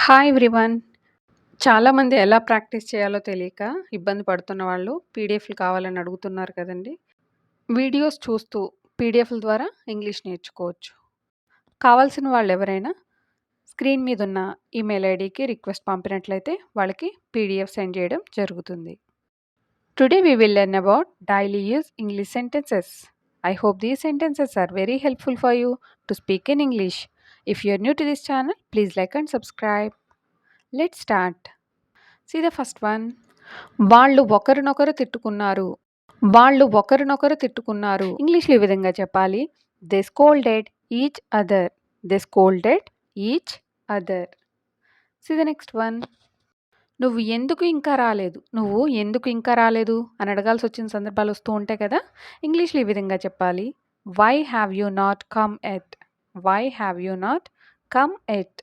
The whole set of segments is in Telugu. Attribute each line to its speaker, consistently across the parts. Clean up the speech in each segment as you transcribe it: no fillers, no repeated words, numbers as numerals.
Speaker 1: Hi everyone. చాలామంది ఎలా ప్రాక్టీస్ చేయాలో తెలియక ఇబ్బంది పడుతున్న వాళ్ళు పీడిఎఫ్‌లు కావాలని అడుగుతున్నారు కదండీ! వీడియోస్ చూస్తూ పీడిఎఫ్‌ల ద్వారా ఇంగ్లీష్ నేర్చుకోవచ్చు. కావాల్సిన వాళ్ళెవరైనా స్క్రీన్ మీదున్న ఈమెయిల్ ఐడీకి రిక్వెస్ట్ పంపినట్లయితే వాళ్ళకి పీడిఎఫ్ సెండ్ చేయడం జరుగుతుంది. Today we will learn about daily use English sentences. I hope these sentences are very helpful for you to speak in English. If you are new to this channel, please like and subscribe. Let's start. See the first one. వాళ్ళు ఒకరినొకరు తిట్టుకున్నారు. వాళ్ళు ఒకరినొకరు తిట్టుకున్నారు. ఇంగ్లీష్‌లో ఈ విధంగా చెప్పాలి. They scolded each other. They scolded each other. See the next one. నువ్వు ఎందుకు ఇంకా రాలేదు? నువ్వు ఎందుకు ఇంకా రాలేదు అని అడగాల్సొచ్చిన సందర్భాలు వస్తూ ఉంటాయి కదా! ఇంగ్లీష్‌లో ఈ విధంగా చెప్పాలి. Why have you not come yet? Why have you not come yet?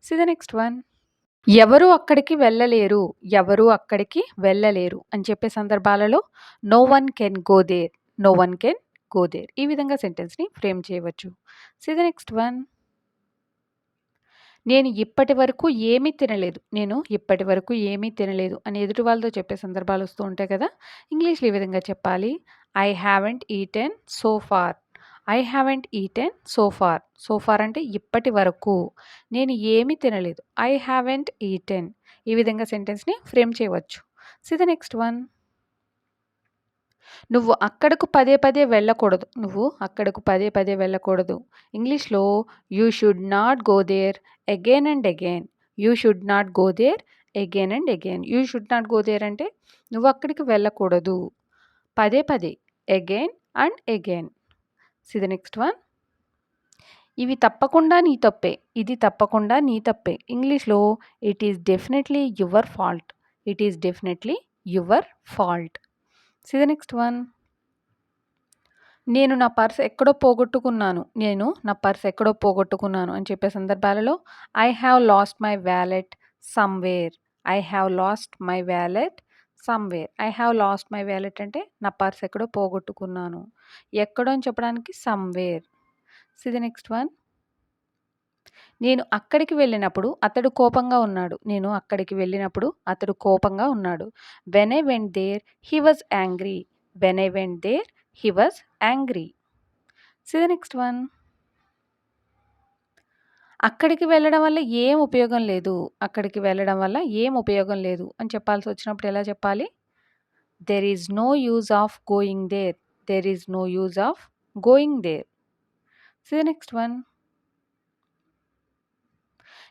Speaker 1: See the next one. ఎవరు అక్కడికి వెళ్ళలేరు. ఎవరు అక్కడికి వెళ్ళలేరు అని చెప్పే సందర్భాలలో no one can go there. No one can go there. ఈ విధంగా సెంటెన్స్‌ని ఫ్రేమ్ చేయవచ్చు. See the next one. నేను ఇప్పటి వరకు ఏమీ తినలేదు. నేను ఇప్పటి వరకు ఏమీ తినలేదు అని ఎదుటి వాళ్ళతో చెప్పే సందర్భాలు వస్తూ ఉంటాయి కదా! ఇంగ్లీష్‌లో ఈ విధంగా చెప్పాలి. I haven't eaten so far. I haven't eaten so far. So far అంటే ఇప్పటి వరకు. నేను ఏమీ తినలేదు. I haven't eaten. ఈ విధంగా సెంటెన్స్‌ని ఫ్రేమ్ చేయవచ్చు. See the next one. నువ్వు అక్కడకు పదే పదే వెళ్ళకూడదు. నువ్వు అక్కడకు పదే పదే వెళ్ళకూడదు. ఇంగ్లీష్‌లో you should not go there again and again. You should not go there again and again. You should not go there అంటే నువ్వు అక్కడికి వెళ్ళకూడదు. పదే పదే. Again and again. See the next one. ఇవి తప్పకుండా నీ తప్పే. ఇది తప్పకుండా నీ తప్పే. ఇంగ్లీష్‌లో it is definitely your fault. It is definitely your fault. See the next one. నేను నా పర్స్ ఎక్కడో పోగొట్టుకున్నాను. నేను నా పర్స్ ఎక్కడో పోగొట్టుకున్నాను అని చెప్పే సందర్భాలలో I have lost my wallet somewhere. I have lost my wallet somewhere. I have lost my wallet అంటే నా పర్స్ ఎక్కడో పోగొట్టుకున్నాను. ఎక్కడో అని చెప్పడానికి somewhere. See the next one. నేను అక్కడికి వెళ్ళినప్పుడు అతడు కోపంగా ఉన్నాడు. నేను అక్కడికి వెళ్ళినప్పుడు అతడు కోపంగా ఉన్నాడు. When I went there he was angry. When I went there he was angry. See the next one. అక్కడికి వెళ్ళడం వల్ల ఏం ఉపయోగం లేదు. అక్కడికి వెళ్ళడం వల్ల ఏం ఉపయోగం లేదు అని చెప్పాల్సి వచ్చినప్పుడు ఎలా చెప్పాలి? There is no use of going there. There is no use of going there. See the next one.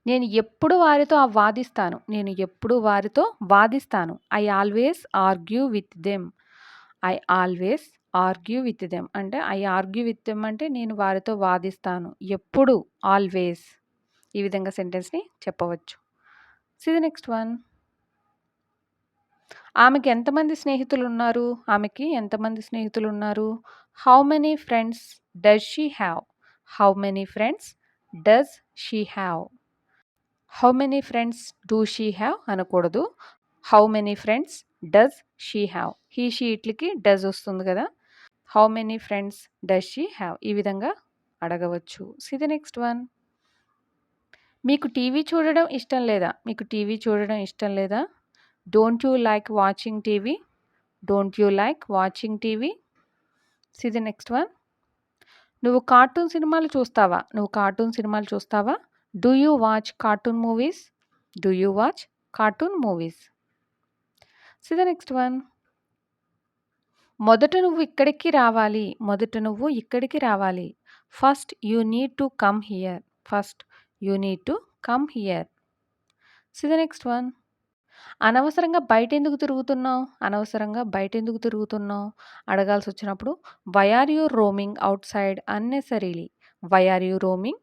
Speaker 1: నేను ఎప్పుడు వారితో వాదిస్తాను. నేను ఎప్పుడు వారితో వాదిస్తాను. I always argue with them. I always argue with them అంటే ఐ ఆర్గ్యూ విత్ దెమ్ అంటే నేను వారితో వాదిస్తాను. ఎప్పుడు ఆల్వేస్. ఈ విధంగా సెంటెన్స్‌ని చెప్పవచ్చు. See the next one. ఆమెకి ఎంతమంది స్నేహితులున్నారు? ఆమెకి ఎంతమంది స్నేహితులున్నారు? How many friends does she have? How many friends does she have? How many friends do she have అనకూడదు. How many friends does she have. He, she ఇట్లకి డస్ వస్తుంది కదా! How many friends does she have? ఈ విధంగా అడగవచ్చు. See the next one. మీకు టీవీ చూడడం ఇష్టం లేదా? మీకు టీవీ చూడడం ఇష్టం లేదా? Don't you like watching TV? Don't you like watching TV? See the next one. నువ్వు కార్టూన్ సినిమాలు చూస్తావా? నువ్వు కార్టూన్ సినిమాలు చూస్తావా? Do you watch cartoon movies? Do you watch cartoon movies? See the next one. మొదట నువ్వు ఇక్కడికి రావాలి. మొదట నువ్వు ఇక్కడికి రావాలి. First you need to come here. First you need to come here. See the next one. అనవసరంగా బయటెందుకు తిరుగుతున్నావు? అనవసరంగా బయటెందుకు తిరుగుతున్నావు? అడగాల్సి వచ్చినప్పుడు why are you roaming outside unnecessarily? Why are you roaming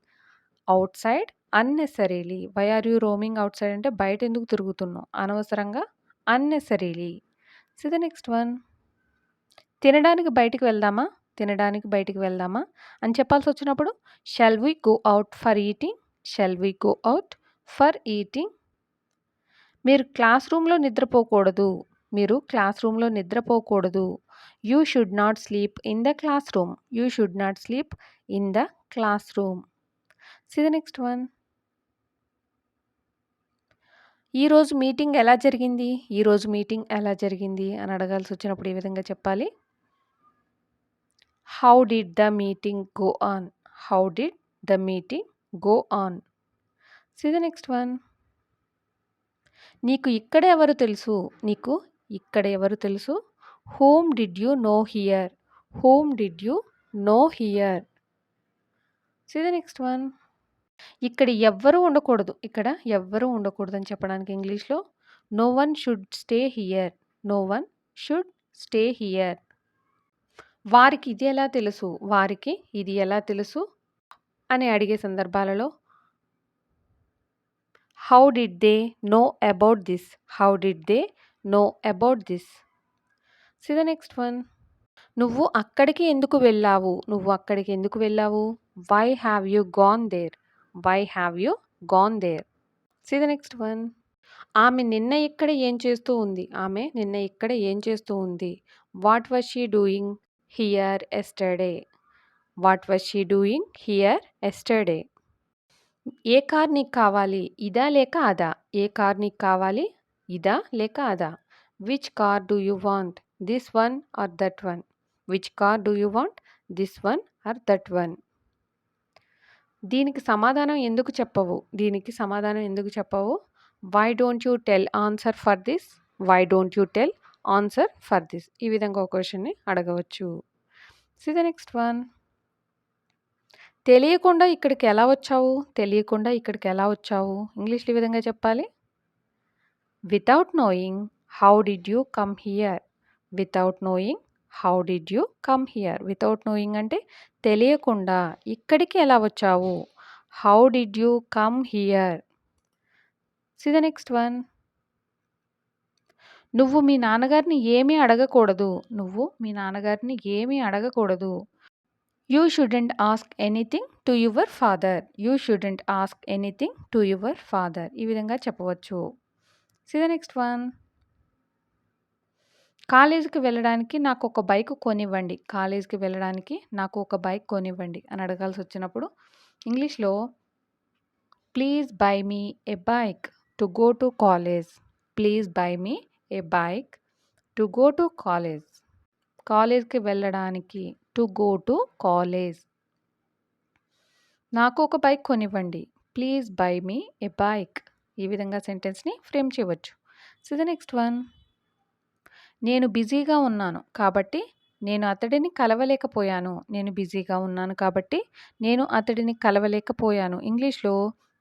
Speaker 1: outside unnecessarily? Why are you roaming outside అంటే బయటెందుకు తిరుగుతున్నావు? అనవసరంగా unnecessarily. See the next one. తినడానికి బయటికి వెళ్దామా? తినడానికి బయటికి వెళ్దామా? అని చెప్పాల్సి వచ్చినప్పుడు shall we go out for eating? Shall we go out for eating? మీరు క్లాస్ రూమ్‌లో నిద్రపోకూడదు. మీరు క్లాస్ రూమ్‌లో నిద్రపోకూడదు. You should not sleep in the classroom. You should not sleep in the class room. See the next one. ఈరోజు మీటింగ్ ఎలా జరిగింది? ఈరోజు మీటింగ్ ఎలా జరిగింది అని అడగాల్సొచ్చినప్పుడు ఏ విధంగా చెప్పాలి? How did the meeting go on? How did the meeting go on? See the next one. నీకు ఇక్కడ ఎవరు తెలుసు? నీకు ఇక్కడ ఎవరు తెలుసు? Whom did you know here? Whom did you know here? See the next one. ఇక్కడ ఎవ్వరూ ఉండకూడదు. ఇక్కడ ఎవ్వరూ ఉండకూడదని చెప్పడానికి ఇంగ్లీష్‌లో no one should stay here. No one should stay here. వారికి ఇది ఎలా తెలుసు? వారికి ఇది ఎలా తెలుసు? అని అడిగే సందర్భాలలో how did they know about this? How did they know about this? See the next one. నువ్వు అక్కడికి ఎందుకు వెళ్ళావు? నువ్వు అక్కడికి ఎందుకు వెళ్ళావు? Why have you gone there? Why have you gone there? See the next one. ఆమె నిన్న ఇక్కడ ఏం చేస్తూ ఉంది? ఆమె నిన్న ఇక్కడ ఏం చేస్తూ ఉంది? What was she doing here yesterday? What was she doing here yesterday? A car నీకు కావాలి? ఇదా లేక అదా? ఏ కార్ నీకు కావాలి? ఇదా లేక అదా? Which car do you want? This one or that one? Which car do you want? This one or that one? దీనికి సమాధానం ఎందుకు చెప్పవు? దీనికి సమాధానం ఎందుకు చెప్పవు? Why don't you tell answer for this? Why don't you tell answer for this? ఈ విధంగా ఒక క్వశ్చన్ని అడగవచ్చు. See the next one. తెలియకుండా ఇక్కడికి ఎలా వచ్చావు? తెలియకుండా ఇక్కడికి ఎలా వచ్చావు? ఇంగ్లీష్‌లో ఈ విధంగా చెప్పాలి. Without knowing how did you come here? Without knowing how did you come here? Without knowing అంటే తెలియకుండా ఇక్కడికి ఎలా వచ్చావు? How did you come here? See the next one. నువ్వు మీ నాన్నగారిని ఏమీ అడగకూడదు. నువ్వు మీ నాన్నగారిని ఏమీ అడగకూడదు. You shouldn't ask anything to your father. You shouldn't ask anything to your father. ఈ విధంగా చెప్పవచ్చు. See the next one. కాలేజీకి వెళ్ళడానికి నాకు ఒక బైక్ కొనివ్వండి. కాలేజీకి వెళ్ళడానికి నాకు ఒక బైక్ కొనివ్వండి అని అడగాల్సి వచ్చినప్పుడు ఇంగ్లీష్‌లో please buy me a bike to go to college. Please buy me a bike to go to college. కాలేజ్‌కి వెళ్ళడానికి టు గో టు కాలేజ్. నాకు ఒక బైక్ కొనివ్వండి. Please buy me a bike. ఈ విధంగా సెంటెన్స్‌ని ఫ్రేమ్ చేయవచ్చు. So the next one. నేను బిజీగా ఉన్నాను కాబట్టి నేను అతడిని కలవలేకపోయాను. నేను బిజీగా ఉన్నాను కాబట్టి నేను అతడిని కలవలేకపోయాను. ఇంగ్లీష్‌లో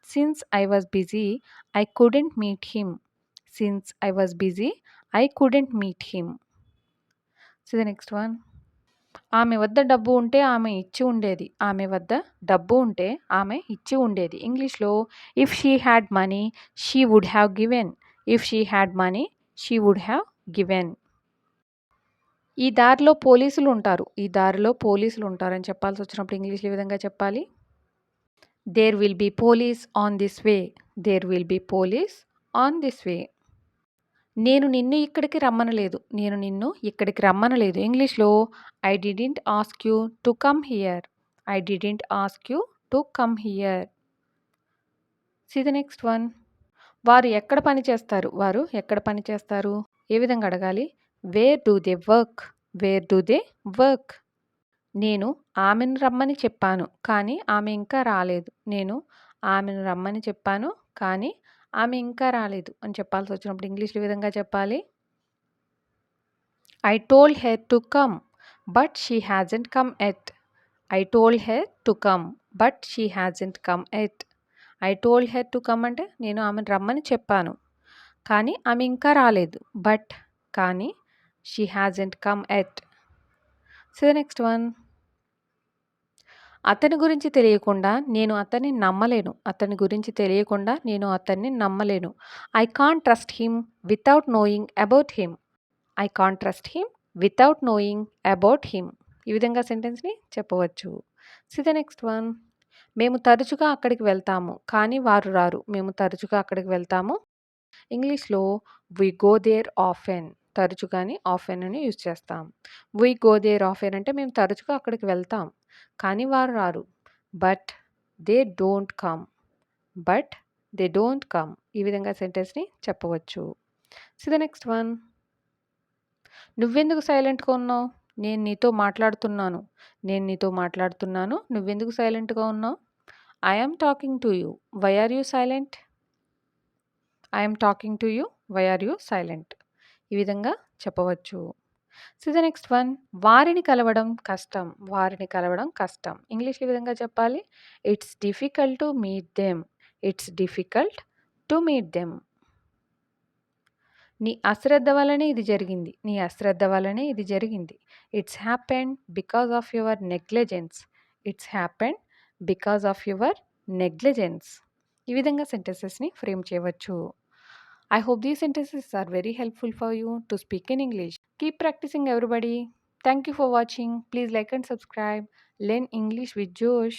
Speaker 1: since I was busy I couldn't meet him. Since I was busy I couldn't meet him. So the next one. ఆమె వద్ద డబ్బు ఉంటే ఆమె ఇచ్చి ఉండేది. ఆమె వద్ద డబ్బు ఉంటే ఆమె ఇచ్చి ఉండేది. ఇంగ్లీష్‌లో if she had money she would have given. If she had money she would have given. ఈ దారిలో పోలీసులు ఉంటారు. ఈ దారిలో పోలీసులు ఉంటారని చెప్పాల్సి వచ్చినప్పుడు ఇంగ్లీష్‌లో ఈ విధంగా చెప్పాలి. There will be police on this way. There will be police on this way. నేను నిన్ను ఇక్కడికి రమ్మనలేదు. నేను నిన్ను ఇక్కడికి రమ్మనలేదు. ఇంగ్లీష్‌లో I didn't ask you to come here. I didn't ask you to come here. See the next one. వారు ఎక్కడ పని చేస్తారు? వారు ఎక్కడ పని చేస్తారు? ఏ విధంగా అడగాలి? Wear do they work? Wear do they work? నేను ఆమెను రమ్మని చెప్పాను. కానీ ఆమె ఇంకా రాలేదు. నేను ఆమెను రమ్మని చెప్పాను. కానీ ఆమె ఇంకా రాలేదు అని చెప్పాల్సి వచ్చినప్పుడు ఇంగ్లీష్‌లో ఈ విధంగా చెప్పాలి. I told her to come, but she hasn't come yet. I told her to come, but she hasn't come yet. I told her to come అంటే నేను ఆమెను రమ్మని చెప్పాను. కానీ ఆమె ఇంకా రాలేదు. బట్ కానీ she hasn't come yet. So the next one. అతని గురించి తెలియకుండా నేను అతన్ని నమ్మలేను. అతని గురించి తెలియకుండా నేను అతన్ని నమ్మలేను. I can't trust him without knowing about him. I can't trust him without knowing about him. ఈ విధంగా సెంటెన్స్‌ని చెప్పవచ్చు. See the next one. మేము తరచుగా అక్కడికి వెళ్తాము. కానీ వారు రారు. మేము తరచుగా అక్కడికి వెళ్తాము. ఇంగ్లీష్‌లో వి గో దేర్ ఆఫెన్. తరచుగాని ఆఫెన్ అని యూజ్ చేస్తాం. వి గో దేర్ ఆఫెన్ అంటే మేము తరచుగా అక్కడికి వెళ్తాం. కానీ వారు రారు. But they don't come. But they don't come. ఈ విధంగా సెంటెన్స్‌ని చెప్పవచ్చు. See the next one. నువ్వెందుకు సైలెంట్‌గా ఉన్నావు? నేను నీతో మాట్లాడుతున్నాను. నేను నీతో మాట్లాడుతున్నాను. నువ్వెందుకు సైలెంట్‌గా ఉన్నావు? I am talking to you. Why are you silent? I am talking to you. Why are you silent? ఈ విధంగా చెప్పవచ్చు. See the next one. వారిని కలవడం కష్టం. వారిని కలవడం కష్టం. ఇంగ్లీష్‌లో ఈ విధంగా చెప్పాలి. It's difficult to meet them. It's difficult to meet them. నీ అశ్రద్ధ వల్లనే ఇది జరిగింది. నీ అశ్రద్ధ వల్లనే ఇది జరిగింది. It's happened because of your negligence. It's happened because of your negligence. ఈ విధంగా సెంటెన్సెస్‌ని ఫ్రేమ్ చేయవచ్చు. I hope these sentences are very helpful for you to speak in English. Keep practicing, everybody. Thank you for watching. Please like and subscribe. Learn English with Josh.